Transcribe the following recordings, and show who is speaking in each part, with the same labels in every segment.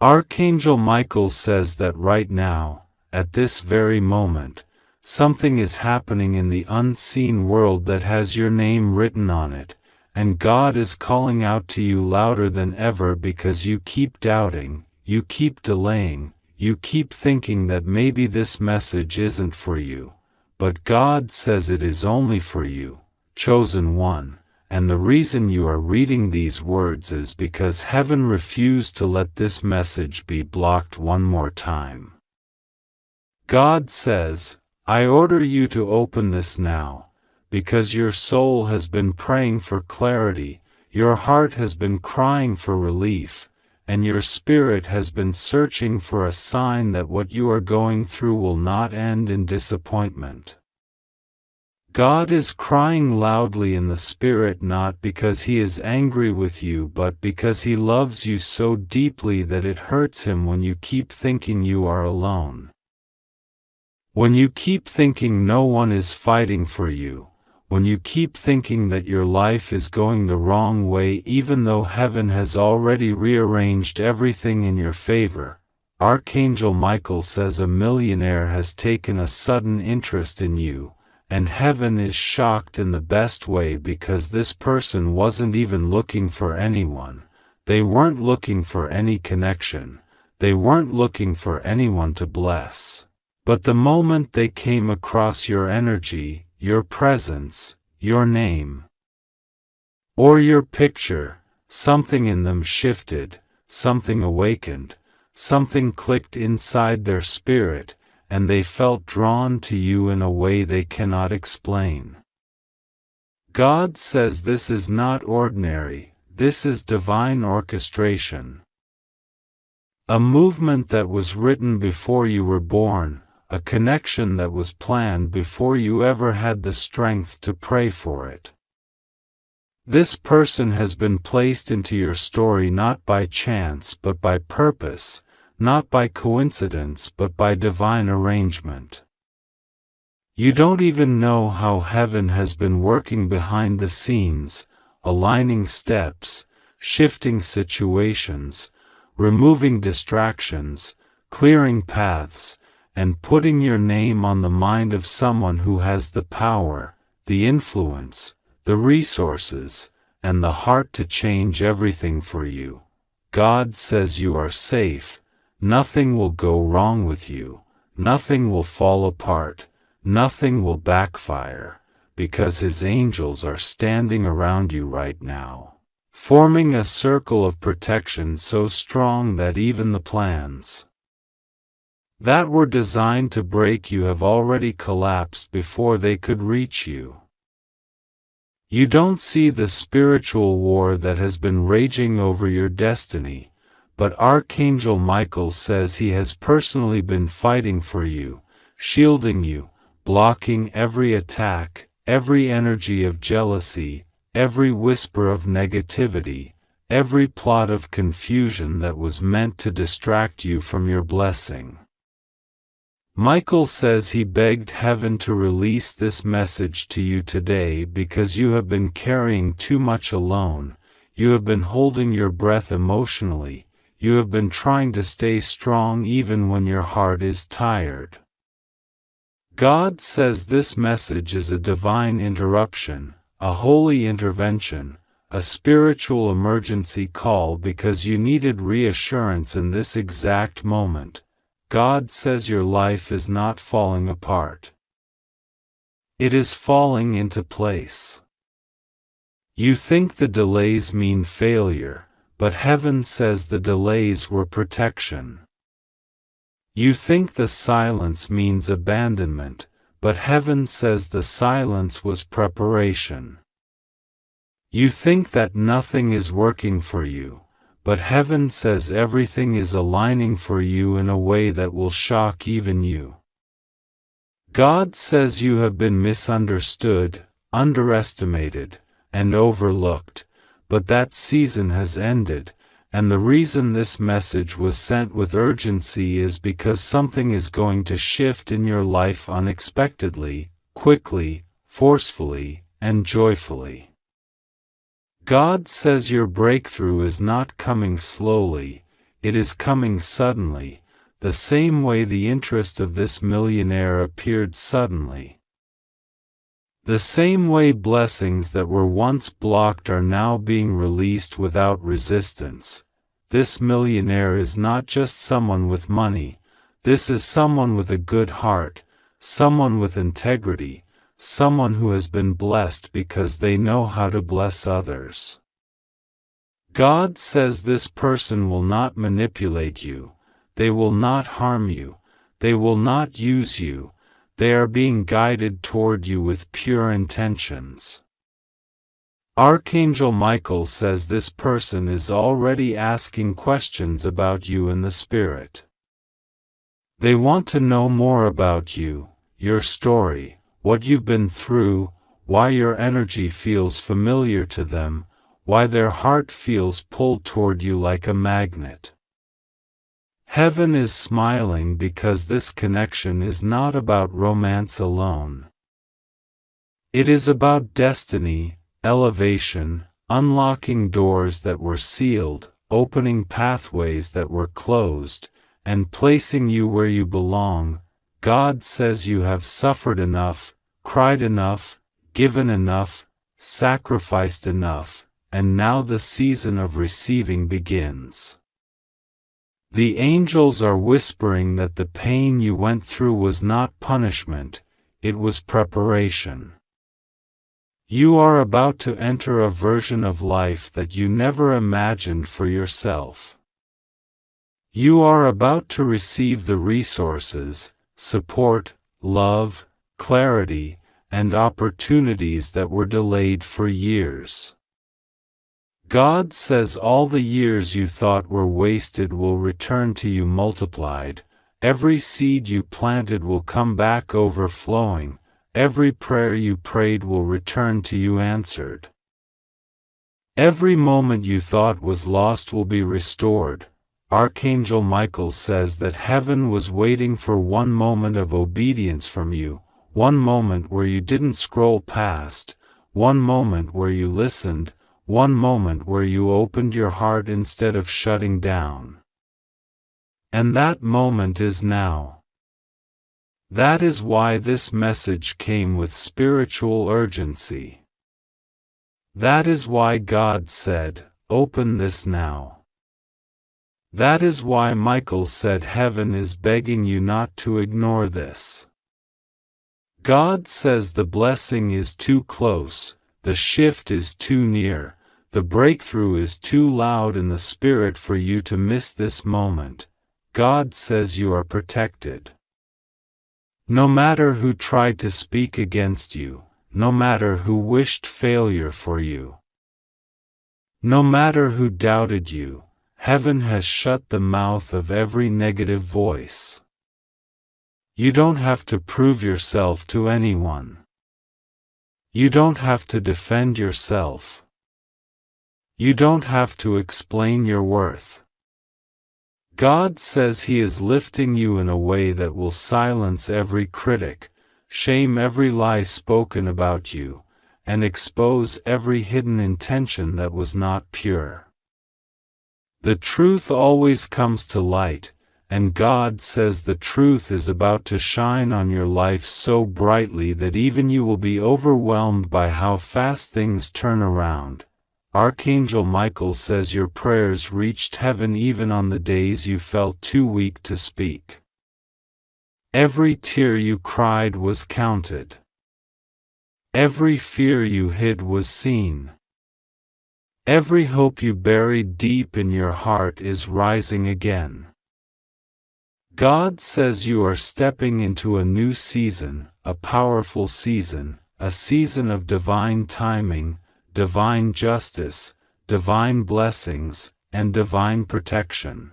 Speaker 1: Archangel Michael says that right now, at this very moment, something is happening in the unseen world that has your name written on it, and God is calling out to you louder than ever because you keep doubting, you keep delaying, you keep thinking that maybe this message isn't for you. But God says it is only for you, chosen one, and the reason you are reading these words is because heaven refused to let this message be blocked one more time. God says, I order you to open this now, because your soul has been praying for clarity, your heart has been crying for relief, and your spirit has been searching for a sign that what you are going through will not end in disappointment. God is crying loudly in the spirit not because he is angry with you but because he loves you so deeply that it hurts him when you keep thinking you are alone. When you keep thinking no one is fighting for you, when you keep thinking that your life is going the wrong way even though heaven has already rearranged everything in your favor, Archangel Michael says a millionaire has taken a sudden interest in you, and heaven is shocked in the best way because this person wasn't even looking for anyone, they weren't looking for any connection, they weren't looking for anyone to bless. But the moment they came across your energy, your presence, your name, or your picture, something in them shifted, something awakened, something clicked inside their spirit, and they felt drawn to you in a way they cannot explain. God says this is not ordinary, this is divine orchestration. A movement that was written before you were born, a connection that was planned before you ever had the strength to pray for it. This person has been placed into your story not by chance but by purpose, not by coincidence but by divine arrangement. You don't even know how heaven has been working behind the scenes, aligning steps, shifting situations, removing distractions, clearing paths, and putting your name on the mind of someone who has the power, the influence, the resources, and the heart to change everything for you. God says you are safe, nothing will go wrong with you, nothing will fall apart, nothing will backfire, because his angels are standing around you right now, forming a circle of protection so strong that even the plans that were designed to break you have already collapsed before they could reach you. You don't see the spiritual war that has been raging over your destiny, but Archangel Michael says he has personally been fighting for you, shielding you, blocking every attack, every energy of jealousy, every whisper of negativity, every plot of confusion that was meant to distract you from your blessing. Michael says he begged heaven to release this message to you today because you have been carrying too much alone, you have been holding your breath emotionally, you have been trying to stay strong even when your heart is tired. God says this message is a divine interruption, a holy intervention, a spiritual emergency call because you needed reassurance in this exact moment. God says your life is not falling apart. It is falling into place. You think the delays mean failure, but heaven says the delays were protection. You think the silence means abandonment, but heaven says the silence was preparation. You think that nothing is working for you, but heaven says everything is aligning for you in a way that will shock even you. God says you have been misunderstood, underestimated, and overlooked, but that season has ended, and the reason this message was sent with urgency is because something is going to shift in your life unexpectedly, quickly, forcefully, and joyfully. God says your breakthrough is not coming slowly, it is coming suddenly, the same way the interest of this millionaire appeared suddenly. The same way blessings that were once blocked are now being released without resistance. This millionaire is not just someone with money, this is someone with a good heart, someone with integrity, someone who has been blessed because they know how to bless others. God says this person will not manipulate you, they will not harm you, they will not use you, they are being guided toward you with pure intentions. Archangel Michael says this person is already asking questions about you in the spirit. They want to know more about you, your story, what you've been through, why your energy feels familiar to them, why their heart feels pulled toward you like a magnet. Heaven is smiling because this connection is not about romance alone. It is about destiny, elevation, unlocking doors that were sealed, opening pathways that were closed, and placing you where you belong. God says you have suffered enough, cried enough, given enough, sacrificed enough, and now the season of receiving begins. The angels are whispering that the pain you went through was not punishment, it was preparation. You are about to enter a version of life that you never imagined for yourself. You are about to receive the resources, support, love, clarity, and opportunities that were delayed for years. God says all the years you thought were wasted will return to you multiplied, every seed you planted will come back overflowing, every prayer you prayed will return to you answered. Every moment you thought was lost will be restored. Archangel Michael says that heaven was waiting for one moment of obedience from you, one moment where you didn't scroll past, one moment where you listened, one moment where you opened your heart instead of shutting down. And that moment is now. That is why this message came with spiritual urgency. That is why God said, "Open this now." That is why Michael said heaven is begging you not to ignore this. God says the blessing is too close, the shift is too near, the breakthrough is too loud in the spirit for you to miss this moment. God says you are protected. No matter who tried to speak against you, no matter who wished failure for you, no matter who doubted you, heaven has shut the mouth of every negative voice. You don't have to prove yourself to anyone. You don't have to defend yourself. You don't have to explain your worth. God says He is lifting you in a way that will silence every critic, shame every lie spoken about you, and expose every hidden intention that was not pure. The truth always comes to light, and God says the truth is about to shine on your life so brightly that even you will be overwhelmed by how fast things turn around. Archangel Michael says your prayers reached heaven even on the days you felt too weak to speak. Every tear you cried was counted. Every fear you hid was seen. Every hope you buried deep in your heart is rising again. God says you are stepping into a new season, a powerful season, a season of divine timing, divine justice, divine blessings, and divine protection.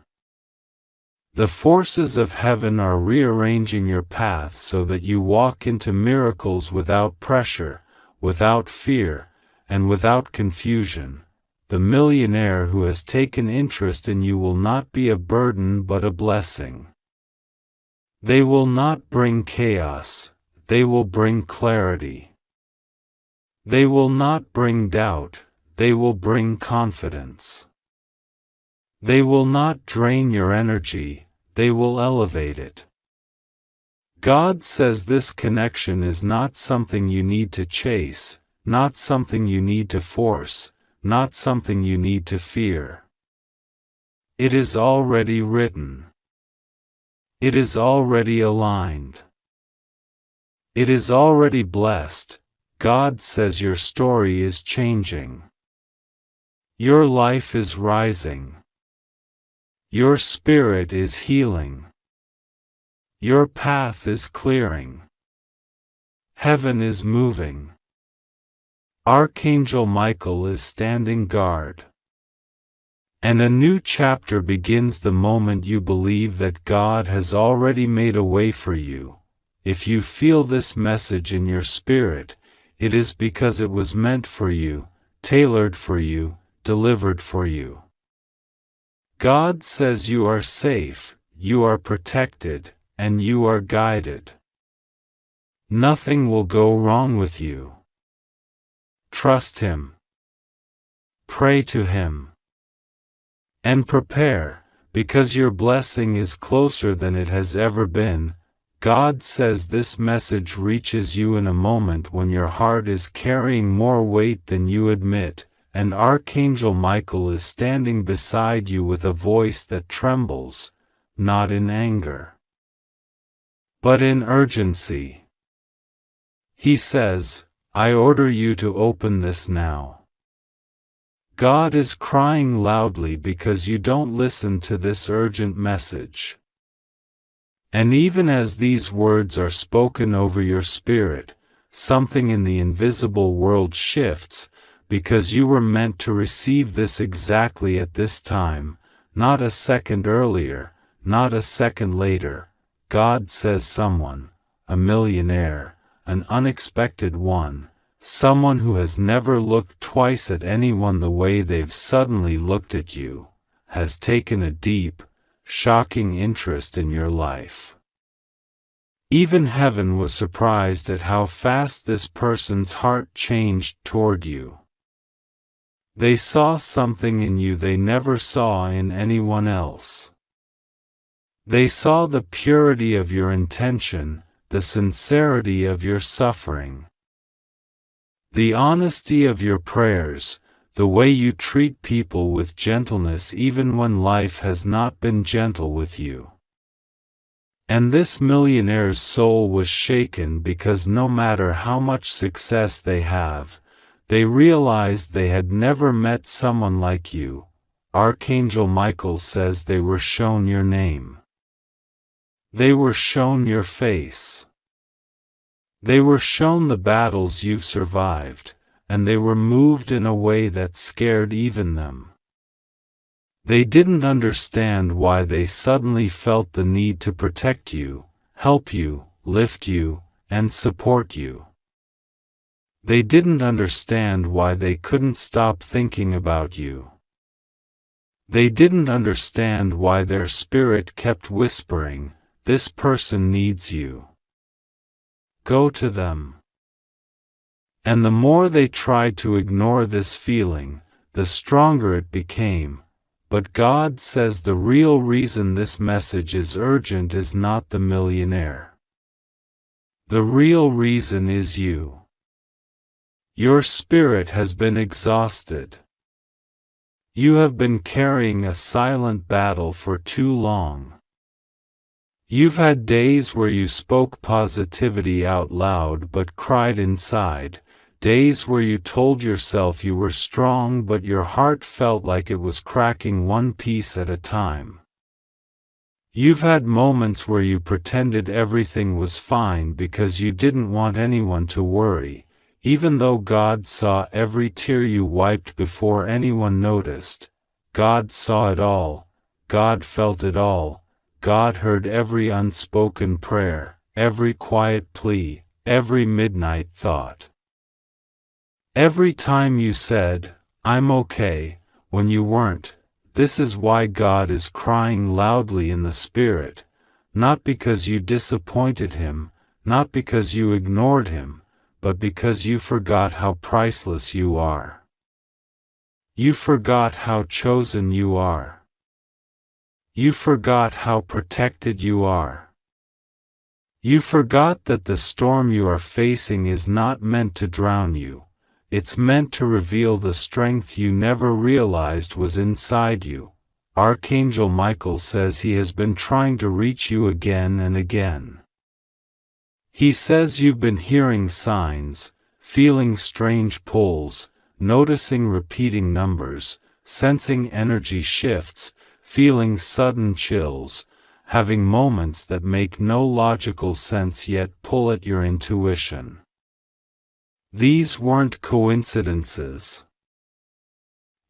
Speaker 1: The forces of heaven are rearranging your path so that you walk into miracles without pressure, without fear, and without confusion. The millionaire who has taken interest in you will not be a burden but a blessing. They will not bring chaos, they will bring clarity. They will not bring doubt, they will bring confidence. They will not drain your energy, they will elevate it. God says this connection is not something you need to chase, not something you need to force, not something you need to fear. It is already written. It is already aligned. It is already blessed. God says your story is changing. Your life is rising. Your spirit is healing. Your path is clearing. Heaven is moving. Archangel Michael is standing guard. And a new chapter begins the moment you believe that God has already made a way for you. If you feel this message in your spirit, it is because it was meant for you, tailored for you, delivered for you. God says you are safe, you are protected, and you are guided. Nothing will go wrong with you. Trust Him. Pray to Him. And prepare, because your blessing is closer than it has ever been. God says this message reaches you in a moment when your heart is carrying more weight than you admit, and Archangel Michael is standing beside you with a voice that trembles, not in anger, but in urgency. He says, I order you to open this now. God is crying loudly because you don't listen to this urgent message. And even as these words are spoken over your spirit, something in the invisible world shifts, because you were meant to receive this exactly at this time, not a second earlier, not a second later. God says someone, a millionaire, an unexpected one, someone who has never looked twice at anyone the way they've suddenly looked at you, has taken a deep, shocking interest in your life. Even heaven was surprised at how fast this person's heart changed toward you. They saw something in you they never saw in anyone else. They saw the purity of your intention, the sincerity of your suffering, the honesty of your prayers, the way you treat people with gentleness even when life has not been gentle with you. And this millionaire's soul was shaken because no matter how much success they have, they realized they had never met someone like you. Archangel Michael says they were shown your name. They were shown your face. They were shown the battles you've survived, and they were moved in a way that scared even them. They didn't understand why they suddenly felt the need to protect you, help you, lift you, and support you. They didn't understand why they couldn't stop thinking about you. They didn't understand why their spirit kept whispering, "This person needs you. Go to them." And the more they tried to ignore this feeling, the stronger it became. But God says the real reason this message is urgent is not the millionaire. The real reason is you. Your spirit has been exhausted. You have been carrying a silent battle for too long. You've had days where you spoke positivity out loud but cried inside, days where you told yourself you were strong but your heart felt like it was cracking one piece at a time. You've had moments where you pretended everything was fine because you didn't want anyone to worry, even though God saw every tear you wiped before anyone noticed. God saw it all, God felt it all, God heard every unspoken prayer, every quiet plea, every midnight thought. Every time you said, "I'm okay," when you weren't. This is why God is crying loudly in the Spirit, not because you disappointed Him, not because you ignored Him, but because you forgot how priceless you are. You forgot how chosen you are. You forgot how protected you are. You forgot that the storm you are facing is not meant to drown you. It's meant to reveal the strength you never realized was inside you. Archangel Michael says he has been trying to reach you again and again. He says you've been hearing signs, feeling strange pulls, noticing repeating numbers, sensing energy shifts, feeling sudden chills, having moments that make no logical sense yet pull at your intuition. These weren't coincidences.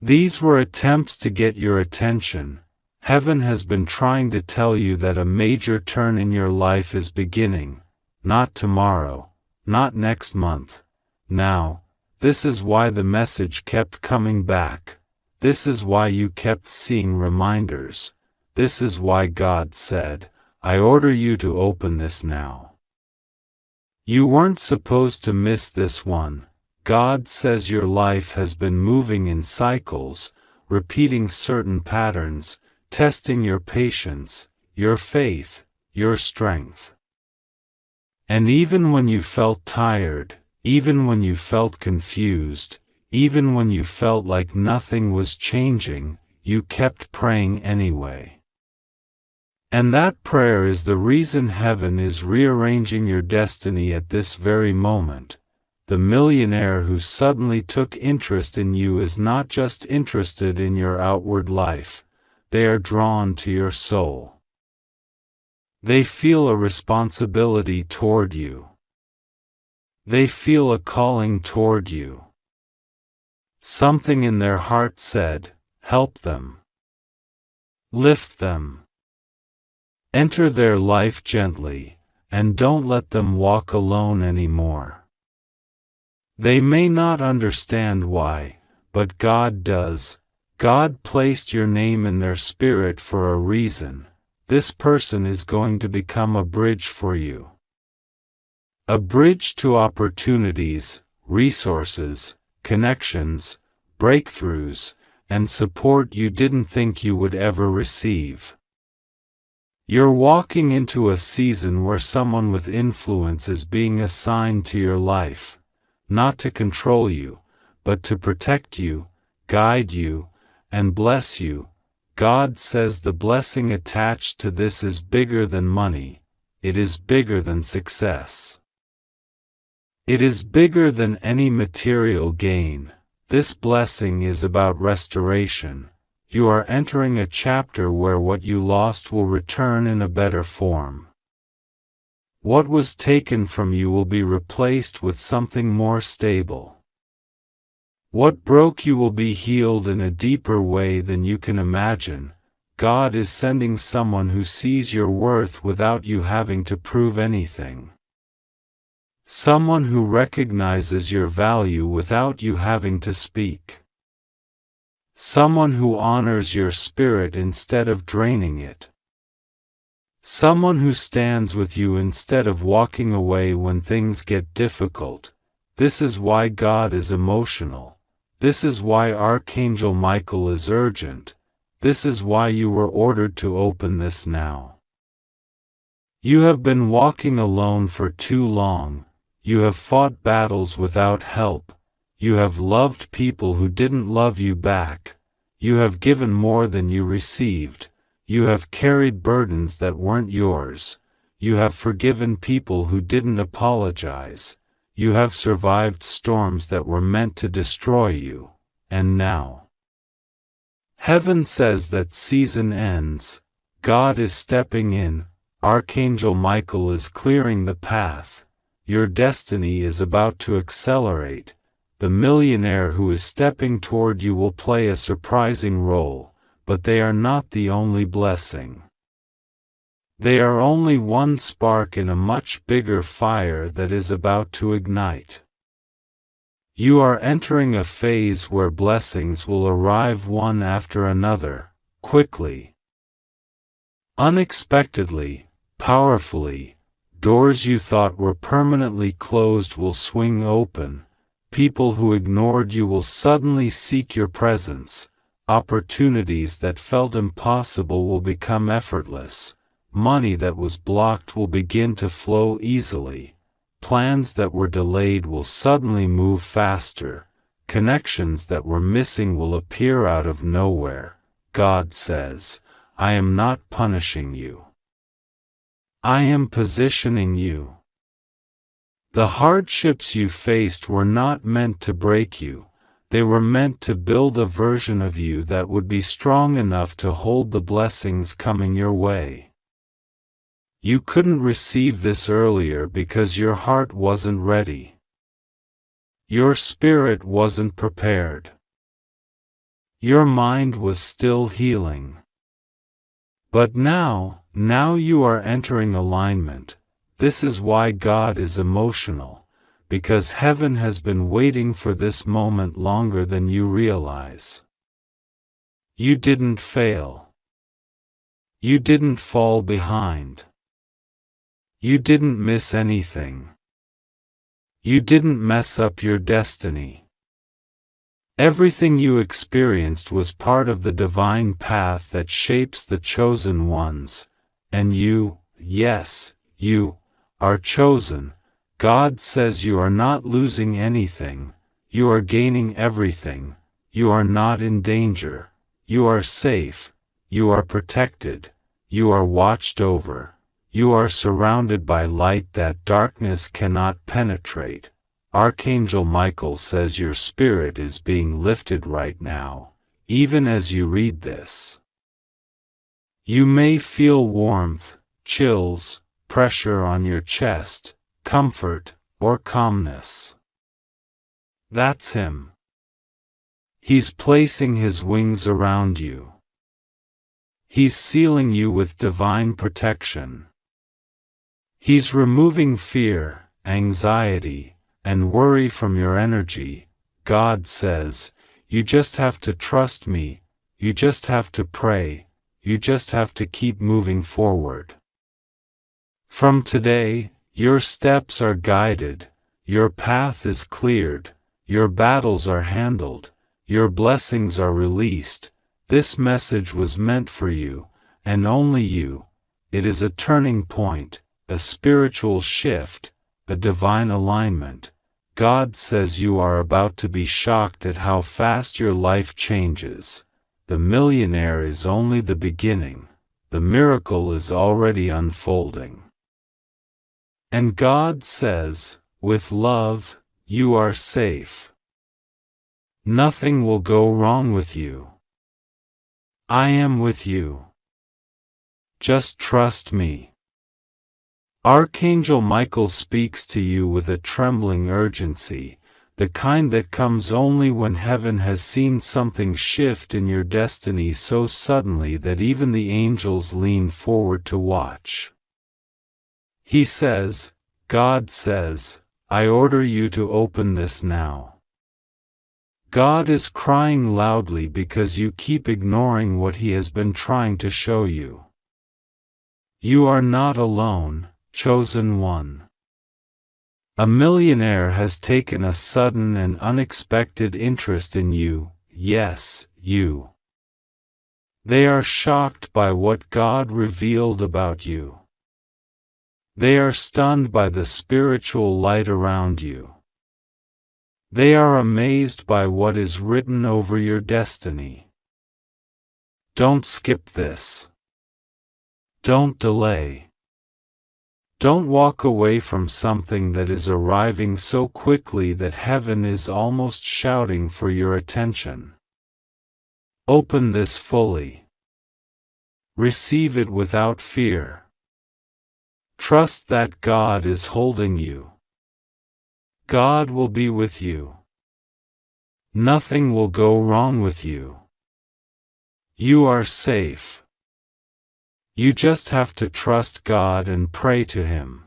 Speaker 1: These were attempts to get your attention. Heaven has been trying to tell you that a major turn in your life is beginning, not tomorrow, not next month. Now, this is why the message kept coming back. This is why you kept seeing reminders. This is why God said, I order you to open this now. You weren't supposed to miss this one. God says your life has been moving in cycles, repeating certain patterns, testing your patience, your faith, your strength. And even when you felt tired, even when you felt confused, even when you felt like nothing was changing, you kept praying anyway. And that prayer is the reason heaven is rearranging your destiny at this very moment. The millionaire who suddenly took interest in you is not just interested in your outward life, they are drawn to your soul. They feel a responsibility toward you. They feel a calling toward you. Something in their heart said, help them. Lift them. Enter their life gently, and don't let them walk alone anymore. They may not understand why, but God does. God placed your name in their spirit for a reason. This person is going to become a bridge for you. A bridge to opportunities, resources, connections, breakthroughs, and support you didn't think you would ever receive. You're walking into a season where someone with influence is being assigned to your life, not to control you, but to protect you, guide you, and bless you. God says the blessing attached to this is bigger than money. It is bigger than success. It is bigger than any material gain. This blessing is about restoration. You are entering a chapter where what you lost will return in a better form. What was taken from you will be replaced with something more stable. What broke you will be healed in a deeper way than you can imagine. God is sending someone who sees your worth without you having to prove anything. Someone who recognizes your value without you having to speak. Someone who honors your spirit instead of draining it. Someone who stands with you instead of walking away when things get difficult. This is why God is emotional. This is why Archangel Michael is urgent. This is why you were ordered to open this now. You have been walking alone for too long. You have fought battles without help. You have loved people who didn't love you back. You have given more than you received. You have carried burdens that weren't yours. You have forgiven people who didn't apologize. You have survived storms that were meant to destroy you. And now, heaven says that season ends. God is stepping in. Archangel Michael is clearing the path. Your destiny is about to accelerate. The millionaire who is stepping toward you will play a surprising role, but they are not the only blessing. They are only one spark in a much bigger fire that is about to ignite. You are entering a phase where blessings will arrive one after another, quickly. Unexpectedly, powerfully. Doors you thought were permanently closed will swing open. People who ignored you will suddenly seek your presence. Opportunities that felt impossible will become effortless. Money that was blocked will begin to flow easily. Plans that were delayed will suddenly move faster. Connections that were missing will appear out of nowhere. God says, I am not punishing you. I am positioning you. The hardships you faced were not meant to break you. They were meant to build a version of you that would be strong enough to hold the blessings coming your way. You couldn't receive this earlier because your heart wasn't ready. Your spirit wasn't prepared. Your mind was still healing. But now you are entering alignment. This is why God is emotional, because heaven has been waiting for this moment longer than you realize. You didn't fail. You didn't fall behind. You didn't miss anything. You didn't mess up your destiny. Everything you experienced was part of the divine path that shapes the chosen ones, and you, yes, you, are chosen. God says you are not losing anything, you are gaining everything, you are not in danger, you are safe, you are protected, you are watched over, you are surrounded by light that darkness cannot penetrate. Archangel Michael says your spirit is being lifted right now, even as you read this. You may feel warmth, chills, pressure on your chest, comfort, or calmness. That's him. He's placing his wings around you. He's sealing you with divine protection. He's removing fear, anxiety, and worry from your energy. God says, you just have to trust me, you just have to pray, you just have to keep moving forward. From today, your steps are guided, your path is cleared, your battles are handled, your blessings are released. This message was meant for you, and only you. It is a turning point, a spiritual shift, a divine alignment. God says you are about to be shocked at how fast your life changes. The millionaire is only the beginning. The miracle is already unfolding. And God says, with love, you are safe. Nothing will go wrong with you. I am with you. Just trust me. Archangel Michael speaks to you with a trembling urgency, the kind that comes only when heaven has seen something shift in your destiny so suddenly that even the angels lean forward to watch. He says, God says, I order you to open this now. God is crying loudly because you keep ignoring what He has been trying to show you. You are not alone, chosen one. A millionaire has taken a sudden and unexpected interest in you, yes, you. They are shocked by what God revealed about you. They are stunned by the spiritual light around you. They are amazed by what is written over your destiny. Don't skip this. Don't delay. Don't walk away from something that is arriving so quickly that heaven is almost shouting for your attention. Open this fully. Receive it without fear. Trust that God is holding you. God will be with you. Nothing will go wrong with you. You are safe. You just have to trust God and pray to Him.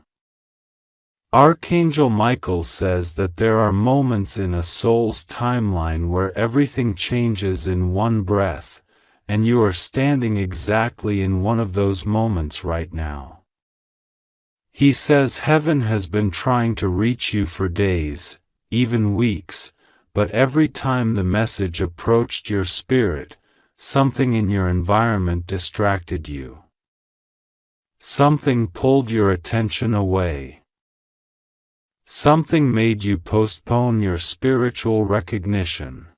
Speaker 1: Archangel Michael says that there are moments in a soul's timeline where everything changes in one breath, and you are standing exactly in one of those moments right now. He says heaven has been trying to reach you for days, even weeks, but every time the message approached your spirit, something in your environment distracted you. Something pulled your attention away. Something made you postpone your spiritual recognition.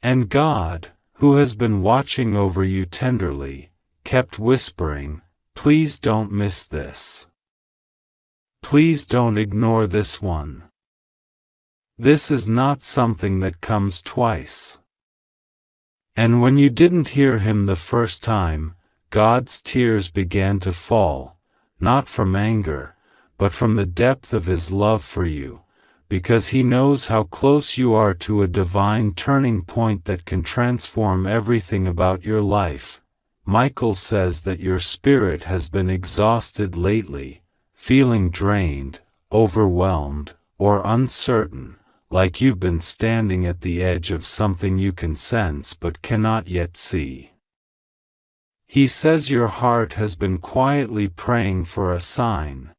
Speaker 1: And God, who has been watching over you tenderly, kept whispering, "Please don't miss this. Please don't ignore this one. This is not something that comes twice." And when you didn't hear him the first time, God's tears began to fall, not from anger, but from the depth of his love for you, because he knows how close you are to a divine turning point that can transform everything about your life. Michael says that your spirit has been exhausted lately, feeling drained, overwhelmed, or uncertain, like you've been standing at the edge of something you can sense but cannot yet see. He says your heart has been quietly praying for a sign.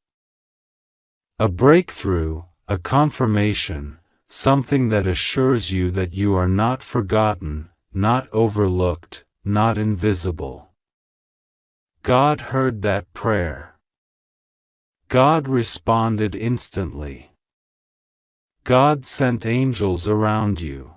Speaker 1: A breakthrough, a confirmation, something that assures you that you are not forgotten, not overlooked, not invisible. God heard that prayer. God responded instantly. God sent angels around you.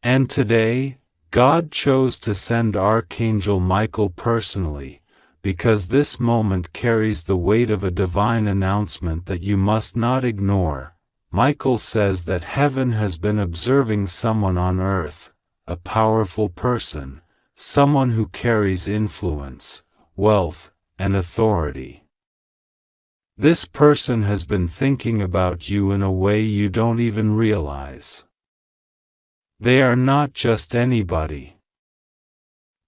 Speaker 1: And today, God chose to send Archangel Michael personally, because this moment carries the weight of a divine announcement that you must not ignore. Michael says that heaven has been observing someone on earth, a powerful person, someone who carries influence, wealth, and authority. This person has been thinking about you in a way you don't even realize. They are not just anybody.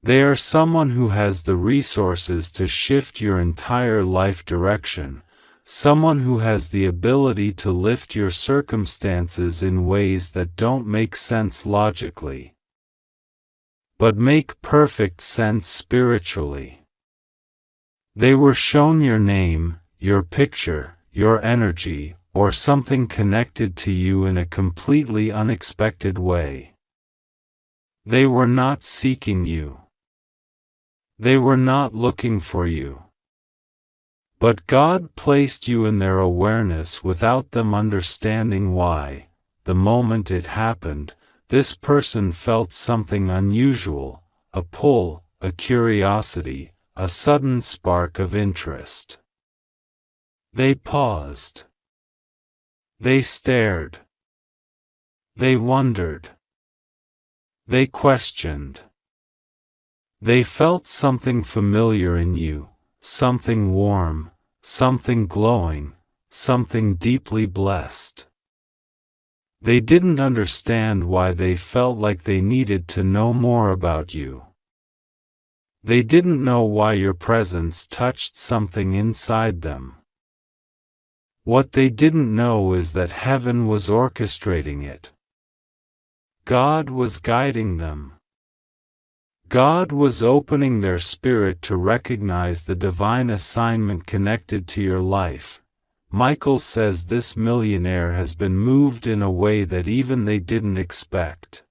Speaker 1: They are someone who has the resources to shift your entire life direction, someone who has the ability to lift your circumstances in ways that don't make sense logically, but make perfect sense spiritually. They were shown your name, your picture, your energy, or something connected to you in a completely unexpected way. They were not seeking you. They were not looking for you. But God placed you in their awareness without them understanding why. The moment it happened, this person felt something unusual, a pull, a curiosity, a sudden spark of interest. They paused. They stared. They wondered. They questioned. They felt something familiar in you, something warm, something glowing, something deeply blessed. They didn't understand why they felt like they needed to know more about you. They didn't know why your presence touched something inside them. What they didn't know is that heaven was orchestrating it. God was guiding them. God was opening their spirit to recognize the divine assignment connected to your life. Michael says this millionaire has been moved in a way that even they didn't expect.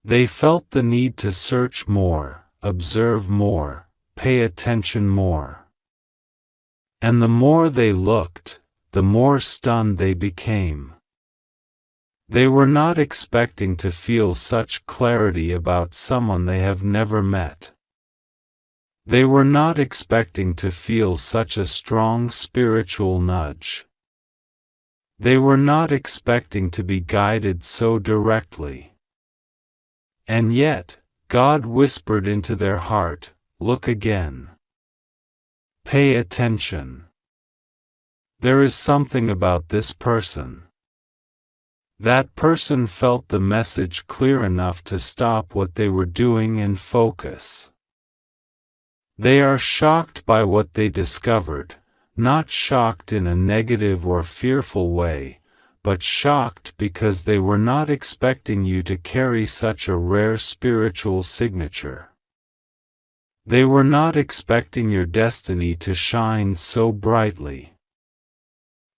Speaker 1: They felt the need to search more, observe more, pay attention more. And the more they looked, the more stunned they became. They were not expecting to feel such clarity about someone they have never met. They were not expecting to feel such a strong spiritual nudge. They were not expecting to be guided so directly. And yet, God whispered into their heart, "Look again. Pay attention. There is something about this person." That person felt the message clear enough to stop what they were doing and focus. They are shocked by what they discovered, not shocked in a negative or fearful way, but shocked because they were not expecting you to carry such a rare spiritual signature. They were not expecting your destiny to shine so brightly.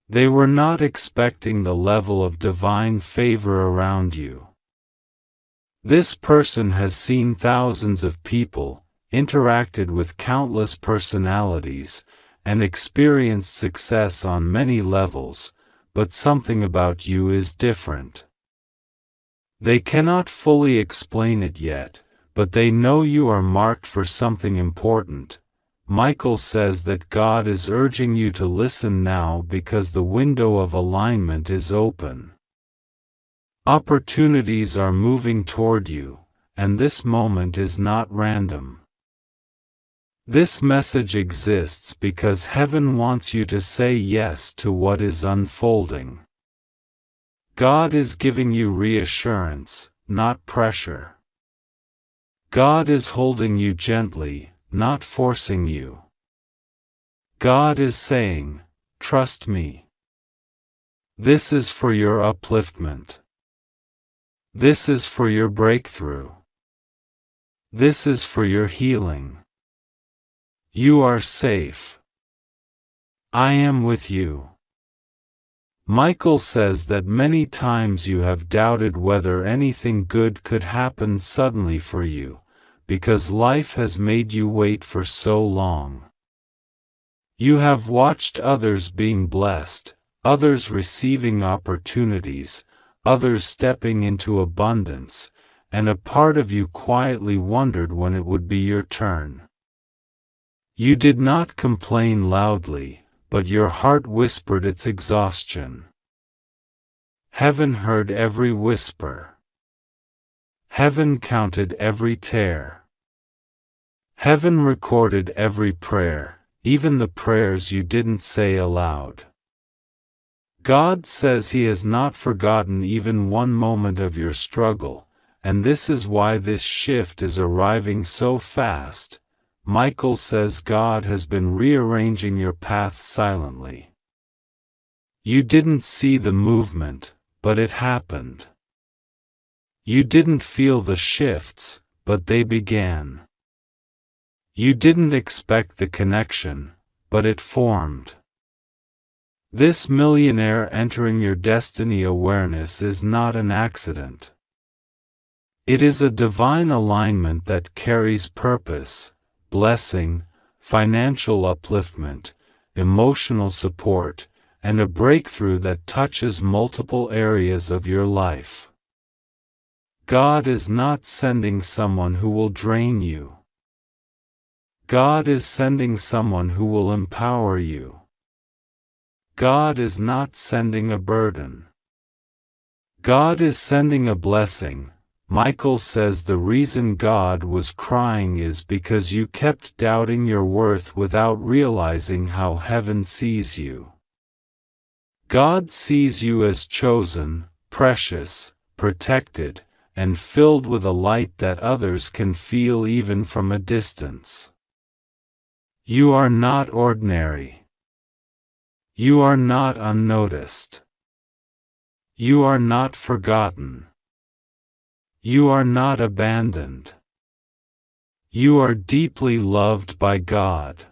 Speaker 1: They were not expecting the level of divine favor around you. This person has seen thousands of people, interacted with countless personalities, and experienced success on many levels, but something about you is different. They cannot fully explain it yet, but they know you are marked for something important. Michael says that God is urging you to listen now because the window of alignment is open. Opportunities are moving toward you, and this moment is not random. This message exists because heaven wants you to say yes to what is unfolding. God is giving you reassurance, not pressure. God is holding you gently, not forcing you. God is saying, "Trust me." This is for your upliftment. This is for your breakthrough. This is for your healing. You are safe. I am with you. Michael says that many times you have doubted whether anything good could happen suddenly for you, because life has made you wait for so long. You have watched others being blessed, others receiving opportunities, others stepping into abundance, and a part of you quietly wondered when it would be your turn. You did not complain loudly, but your heart whispered its exhaustion. Heaven heard every whisper. Heaven counted every tear. Heaven recorded every prayer, even the prayers you didn't say aloud. God says He has not forgotten even one moment of your struggle, and this is why this shift is arriving so fast. Michael says God has been rearranging your path silently. You didn't see the movement, but it happened. You didn't feel the shifts, but they began. You didn't expect the connection, but it formed. This millionaire entering your destiny awareness is not an accident. It is a divine alignment that carries purpose, blessing, financial upliftment, emotional support, and a breakthrough that touches multiple areas of your life. God is not sending someone who will drain you. God is sending someone who will empower you. God is not sending a burden. God is sending a blessing. Michael says the reason God was crying is because you kept doubting your worth without realizing how heaven sees you. God sees you as chosen, precious, protected, and filled with a light that others can feel even from a distance. You are not ordinary. You are not unnoticed. You are not forgotten. You are not abandoned. You are deeply loved by God.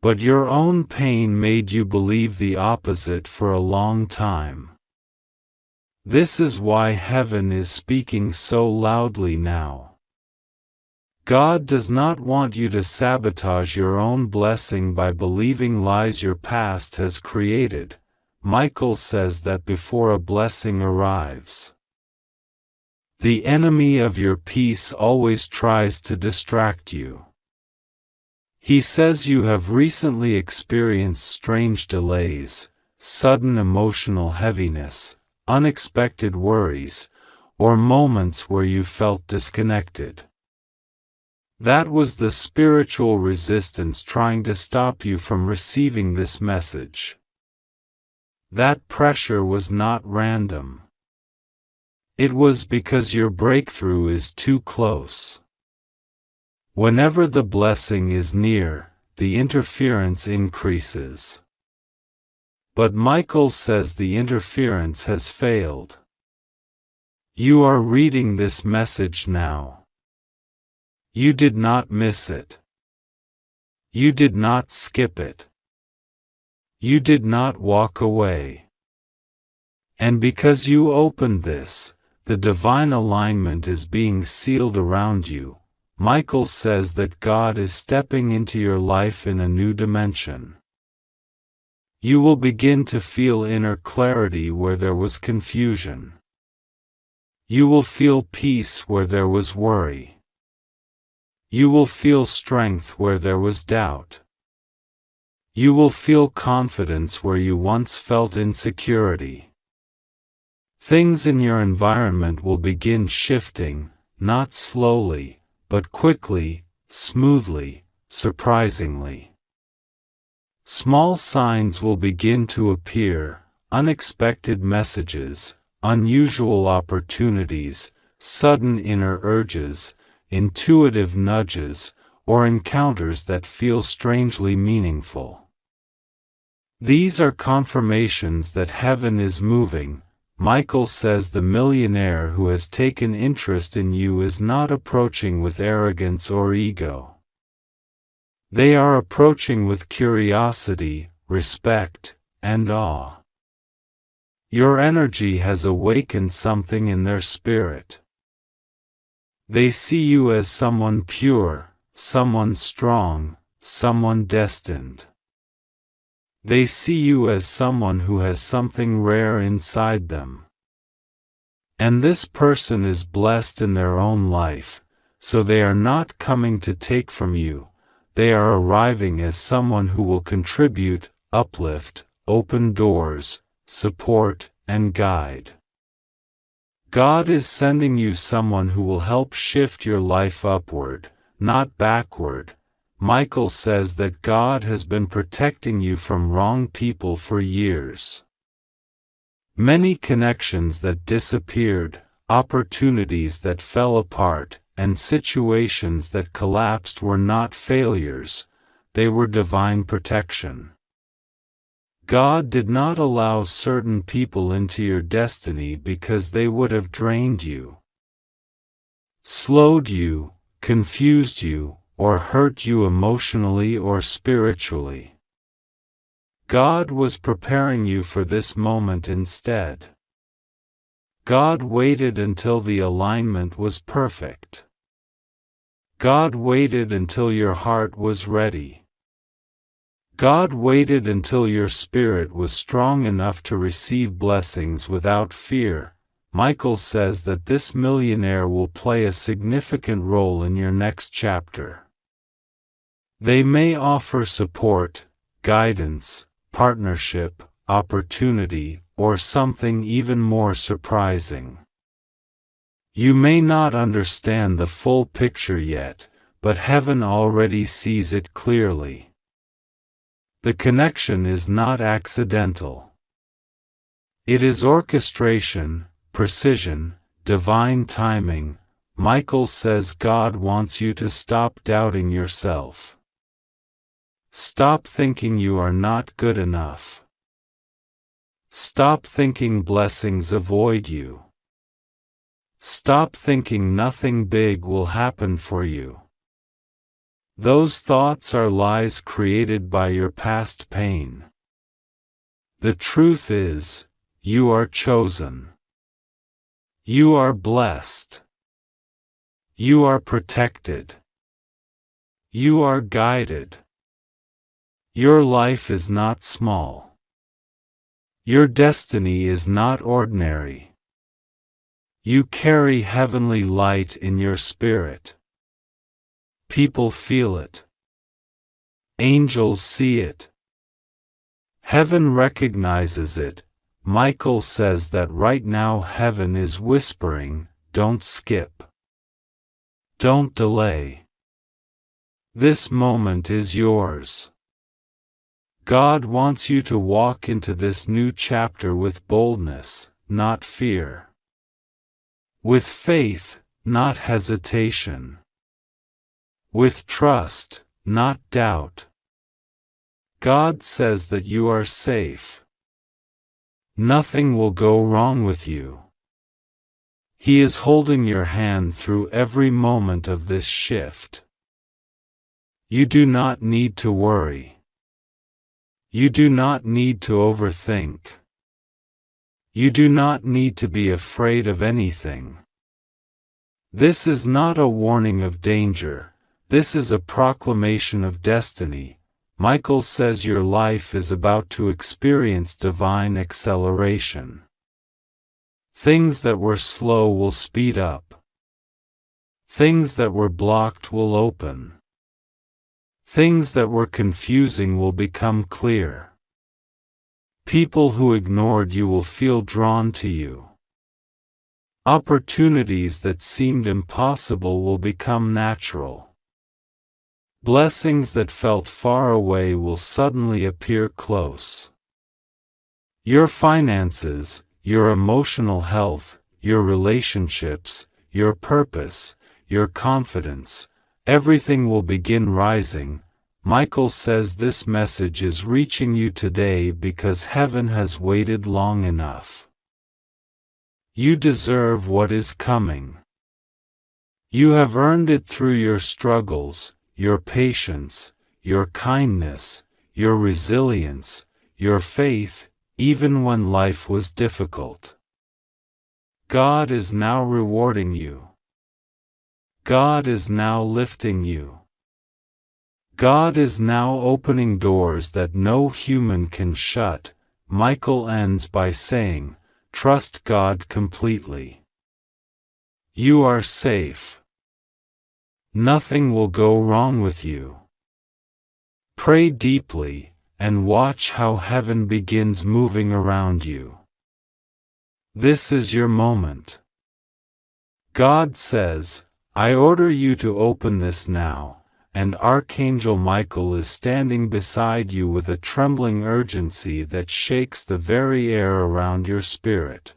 Speaker 1: But your own pain made you believe the opposite for a long time. This is why heaven is speaking so loudly now. God does not want you to sabotage your own blessing by believing lies your past has created. Michael says that before a blessing arrives, the enemy of your peace always tries to distract you. He says you have recently experienced strange delays, sudden emotional heaviness, unexpected worries, or moments where you felt disconnected. That was the spiritual resistance trying to stop you from receiving this message. That pressure was not random. It was because your breakthrough is too close. Whenever the blessing is near, the interference increases. But Michael says the interference has failed. You are reading this message now. You did not miss it. You did not skip it. You did not walk away. And because you opened this, the divine alignment is being sealed around you. Michael says that God is stepping into your life in a new dimension. You will begin to feel inner clarity where there was confusion. You will feel peace where there was worry. You will feel strength where there was doubt. You will feel confidence where you once felt insecurity. Things in your environment will begin shifting, not slowly, but quickly, smoothly, surprisingly. Small signs will begin to appear, unexpected messages, unusual opportunities, sudden inner urges, intuitive nudges, or encounters that feel strangely meaningful. These are confirmations that heaven is moving. Michael says the millionaire who has taken interest in you is not approaching with arrogance or ego. They are approaching with curiosity, respect, and awe. Your energy has awakened something in their spirit. They see you as someone pure, someone strong, someone destined. They see you as someone who has something rare inside them. And this person is blessed in their own life, so they are not coming to take from you, they are arriving as someone who will contribute, uplift, open doors, support, and guide. God is sending you someone who will help shift your life upward, not backward. Michael says that God has been protecting you from wrong people for years. Many connections that disappeared, opportunities that fell apart, and situations that collapsed were not failures, they were divine protection. God did not allow certain people into your destiny because they would have drained you, slowed you, confused you, or hurt you emotionally or spiritually. God was preparing you for this moment instead. God waited until the alignment was perfect. God waited until your heart was ready. God waited until your spirit was strong enough to receive blessings without fear. Michael says that this millionaire will play a significant role in your next chapter. They may offer support, guidance, partnership, opportunity, or something even more surprising. You may not understand the full picture yet, but heaven already sees it clearly. The connection is not accidental. It is orchestration, precision, divine timing. Michael says God wants you to stop doubting yourself. Stop thinking you are not good enough. Stop thinking blessings avoid you. Stop thinking nothing big will happen for you. Those thoughts are lies created by your past pain. The truth is, you are chosen. You are blessed. You are protected. You are guided. Your life is not small. Your destiny is not ordinary. You carry heavenly light in your spirit. People feel it. Angels see it. Heaven recognizes it. Michael says that right now heaven is whispering, don't skip. Don't delay. This moment is yours. God wants you to walk into this new chapter with boldness, not fear. With faith, not hesitation. With trust, not doubt. God says that you are safe. Nothing will go wrong with you. He is holding your hand through every moment of this shift. You do not need to worry. You do not need to overthink. You do not need to be afraid of anything. This is not a warning of danger, this is a proclamation of destiny. Michael says your life is about to experience divine acceleration. Things that were slow will speed up. Things that were blocked will open. Things that were confusing will become clear. People who ignored you will feel drawn to you. Opportunities that seemed impossible will become natural. Blessings that felt far away will suddenly appear close. Your finances, your emotional health, your relationships, your purpose, your confidence, everything will begin rising. Michael says this message is reaching you today because heaven has waited long enough. You deserve what is coming. You have earned it through your struggles, your patience, your kindness, your resilience, your faith, even when life was difficult. God is now rewarding you. God is now lifting you. God is now opening doors that no human can shut. Michael ends by saying, trust God completely. You are safe. Nothing will go wrong with you. Pray deeply, and watch how heaven begins moving around you. This is your moment. God says, I order you to open this now. And Archangel Michael is standing beside you with a trembling urgency that shakes the very air around your spirit.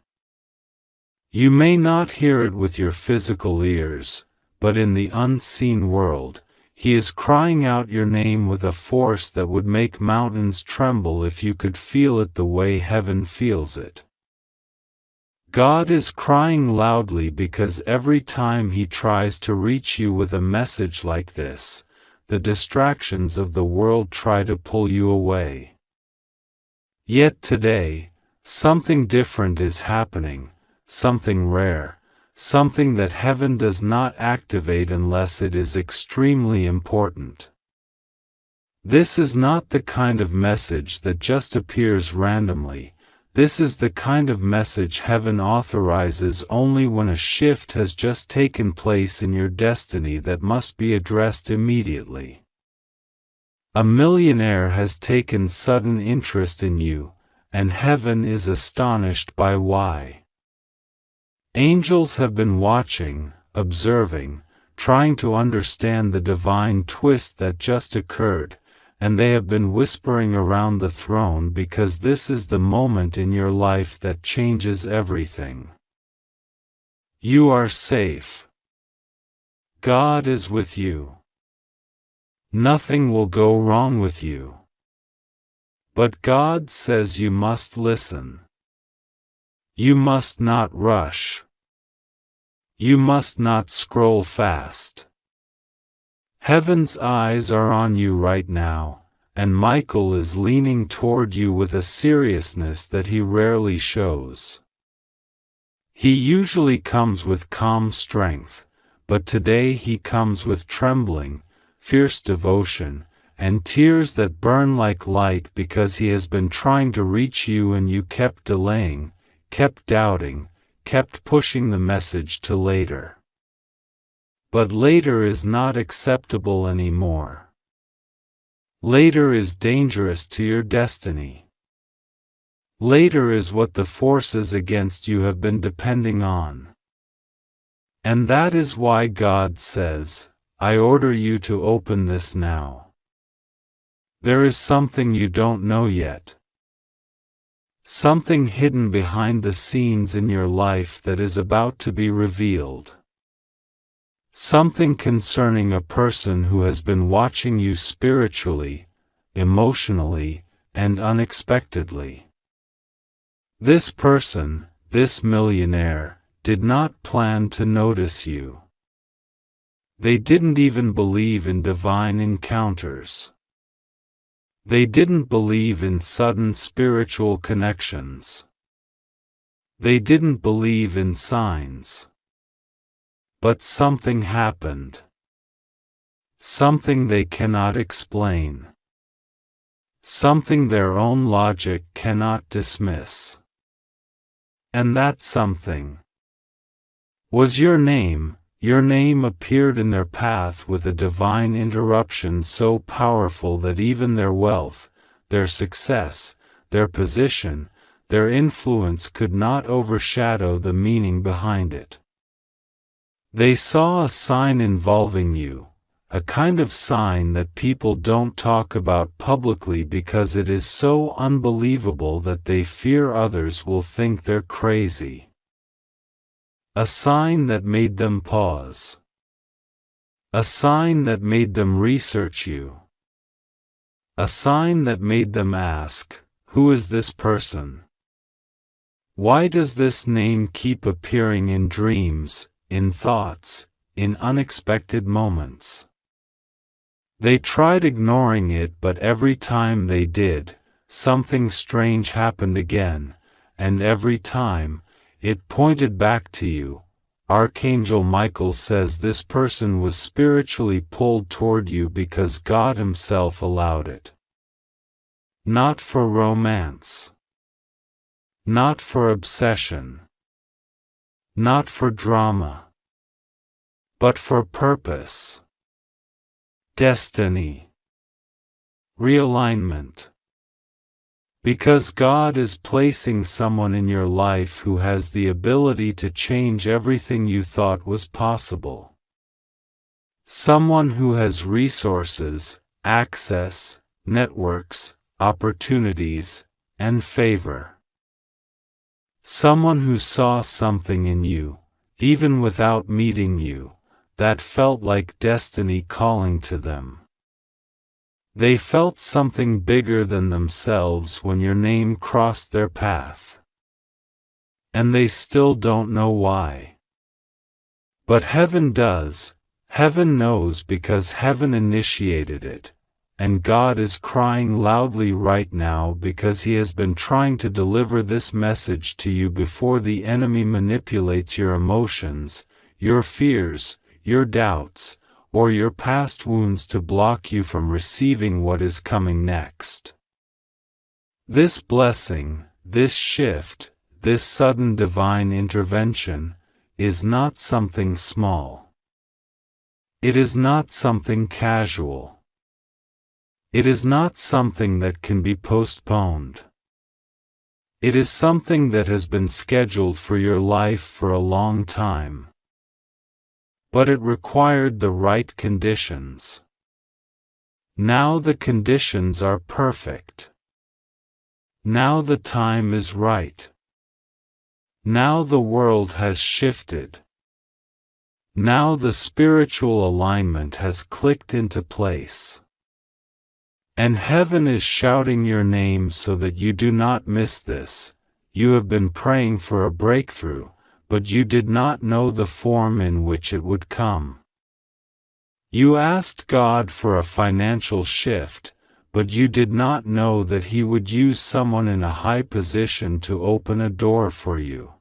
Speaker 1: You may not hear it with your physical ears, but in the unseen world, he is crying out your name with a force that would make mountains tremble if you could feel it the way heaven feels it. God is crying loudly because every time he tries to reach you with a message like this, the distractions of the world try to pull you away. Yet today, something different is happening, something rare, something that heaven does not activate unless it is extremely important. This is not the kind of message that just appears randomly. This is the kind of message heaven authorizes only when a shift has just taken place in your destiny that must be addressed immediately. A millionaire has taken sudden interest in you, and heaven is astonished by why. Angels have been watching, observing, trying to understand the divine twist that just occurred, and they have been whispering around the throne because this is the moment in your life that changes everything. You are safe. God is with you. Nothing will go wrong with you. But God says you must listen. You must not rush. You must not scroll fast. Heaven's eyes are on you right now, and Michael is leaning toward you with a seriousness that he rarely shows. He usually comes with calm strength, but today he comes with trembling, fierce devotion, and tears that burn like light because he has been trying to reach you and you kept delaying, kept doubting, kept pushing the message to later. But later is not acceptable anymore. Later is dangerous to your destiny. Later is what the forces against you have been depending on. And that is why God says, I order you to open this now. There is something you don't know yet. Something hidden behind the scenes in your life that is about to be revealed. Something concerning a person who has been watching you spiritually, emotionally, and unexpectedly. This person, this millionaire, did not plan to notice you. They didn't even believe in divine encounters. They didn't believe in sudden spiritual connections. They didn't believe in signs. But something happened. Something they cannot explain. Something their own logic cannot dismiss. And that something was your name. Your name appeared in their path with a divine interruption so powerful that even their wealth, their success, their position, their influence could not overshadow the meaning behind it. They saw a sign involving you, a kind of sign that people don't talk about publicly because it is so unbelievable that they fear others will think they're crazy. A sign that made them pause. A sign that made them research you. A sign that made them ask, who is this person? Why does this name keep appearing in dreams, in thoughts, in unexpected moments? They tried ignoring it, but every time they did, something strange happened again, and every time, it pointed back to you. Archangel Michael says this person was spiritually pulled toward you because God Himself allowed it. Not for romance. Not for obsession. Not for drama. But for purpose. Destiny. Realignment. Because God is placing someone in your life who has the ability to change everything you thought was possible. Someone who has resources, access, networks, opportunities, and favor. Someone who saw something in you, even without meeting you, that felt like destiny calling to them. They felt something bigger than themselves when your name crossed their path. And they still don't know why. But heaven does. Heaven knows because heaven initiated it. And God is crying loudly right now because He has been trying to deliver this message to you before the enemy manipulates your emotions, your fears, your doubts, or your past wounds to block you from receiving what is coming next. This blessing, this shift, this sudden divine intervention, is not something small. It is not something casual. It is not something that can be postponed. It is something that has been scheduled for your life for a long time. But it required the right conditions. Now the conditions are perfect. Now the time is right. Now the world has shifted. Now the spiritual alignment has clicked into place. And heaven is shouting your name so that you do not miss this. You have been praying for a breakthrough, but you did not know the form in which it would come. You asked God for a financial shift, but you did not know that He would use someone in a high position to open a door for you.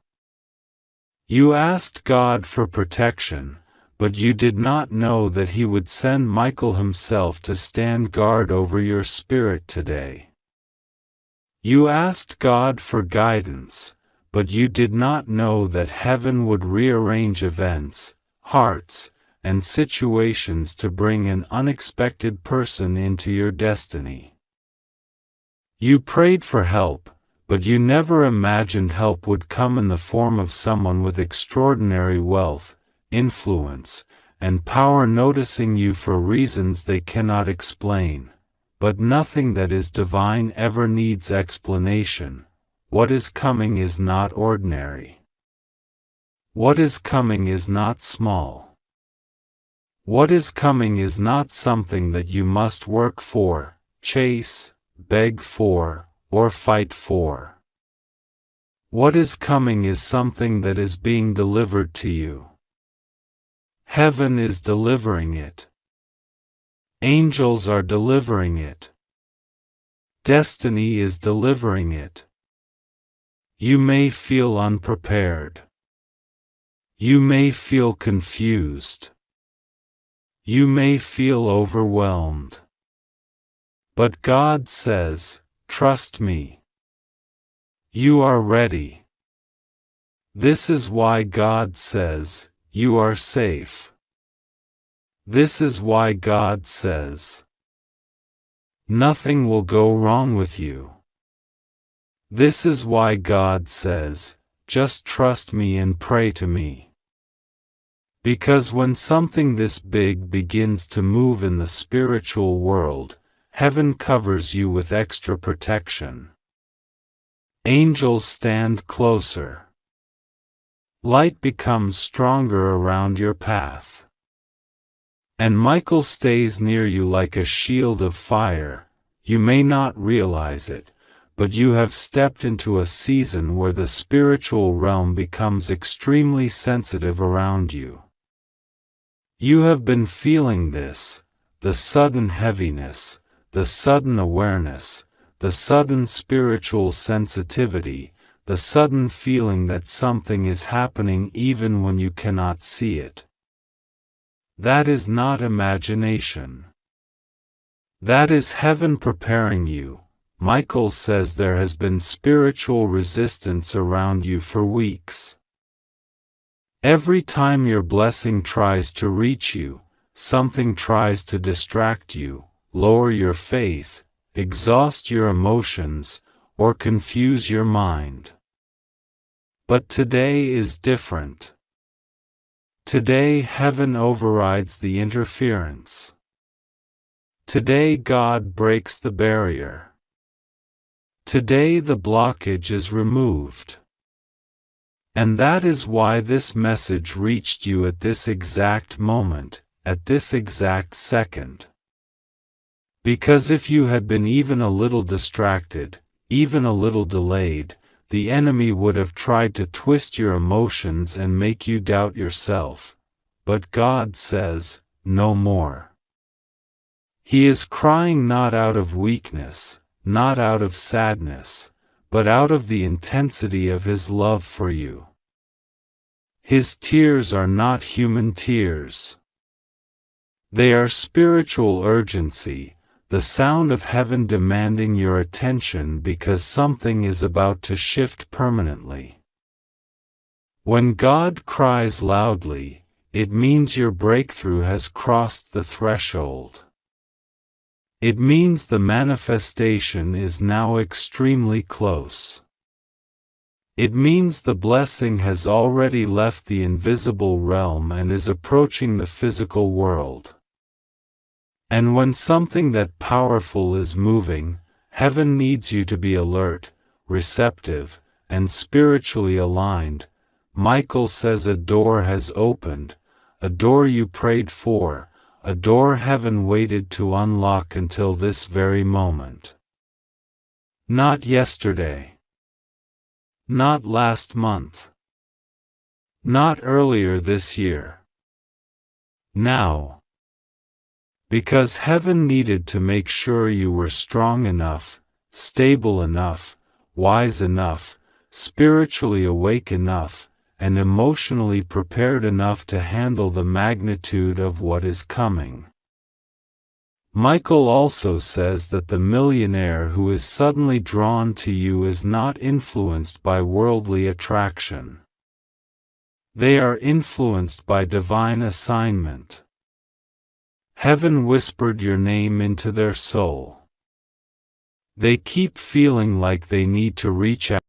Speaker 1: You asked God for protection, but you did not know that He would send Michael himself to stand guard over your spirit today. You asked God for guidance, but you did not know that heaven would rearrange events, hearts, and situations to bring an unexpected person into your destiny. You prayed for help, but you never imagined help would come in the form of someone with extraordinary wealth, influence, and power noticing you for reasons they cannot explain. But nothing that is divine ever needs explanation. What is coming is not ordinary. What is coming is not small. What is coming is not something that you must work for, chase, beg for, or fight for. What is coming is something that is being delivered to you. Heaven is delivering it. Angels are delivering it. Destiny is delivering it. You may feel unprepared. You may feel confused. You may feel overwhelmed. But God says, trust me. You are ready. This is why God says, you are safe. This is why God says, nothing will go wrong with you. This is why God says, just trust me and pray to me. Because when something this big begins to move in the spiritual world, heaven covers you with extra protection. Angels stand closer. Light becomes stronger around your path. And Michael stays near you like a shield of fire. You may not realize it, but you have stepped into a season where the spiritual realm becomes extremely sensitive around you. You have been feeling this, the sudden heaviness, the sudden awareness, the sudden spiritual sensitivity, the sudden feeling that something is happening even when you cannot see it. That is not imagination. That is heaven preparing you. Michael says there has been spiritual resistance around you for weeks. Every time your blessing tries to reach you, something tries to distract you, lower your faith, exhaust your emotions, or confuse your mind. But today is different. Today heaven overrides the interference. Today God breaks the barrier. Today the blockage is removed. And that is why this message reached you at this exact moment, at this exact second. Because if you had been even a little distracted, even a little delayed, the enemy would have tried to twist your emotions and make you doubt yourself. But God says, no more. He is crying not out of weakness, not out of sadness, but out of the intensity of His love for you. His tears are not human tears. They are spiritual urgency, the sound of heaven demanding your attention because something is about to shift permanently. When God cries loudly, it means your breakthrough has crossed the threshold. It means the manifestation is now extremely close. It means the blessing has already left the invisible realm and is approaching the physical world. And when something that powerful is moving, heaven needs you to be alert, receptive, and spiritually aligned. Michael says a door has opened, a door you prayed for, a door heaven waited to unlock until this very moment. Not yesterday. Not last month. Not earlier this year. Now. Because heaven needed to make sure you were strong enough, stable enough, wise enough, spiritually awake enough, and emotionally prepared enough to handle the magnitude of what is coming. Michael also says that the millionaire who is suddenly drawn to you is not influenced by worldly attraction. They are influenced by divine assignment. Heaven whispered your name into their soul. They keep feeling like they need to reach out.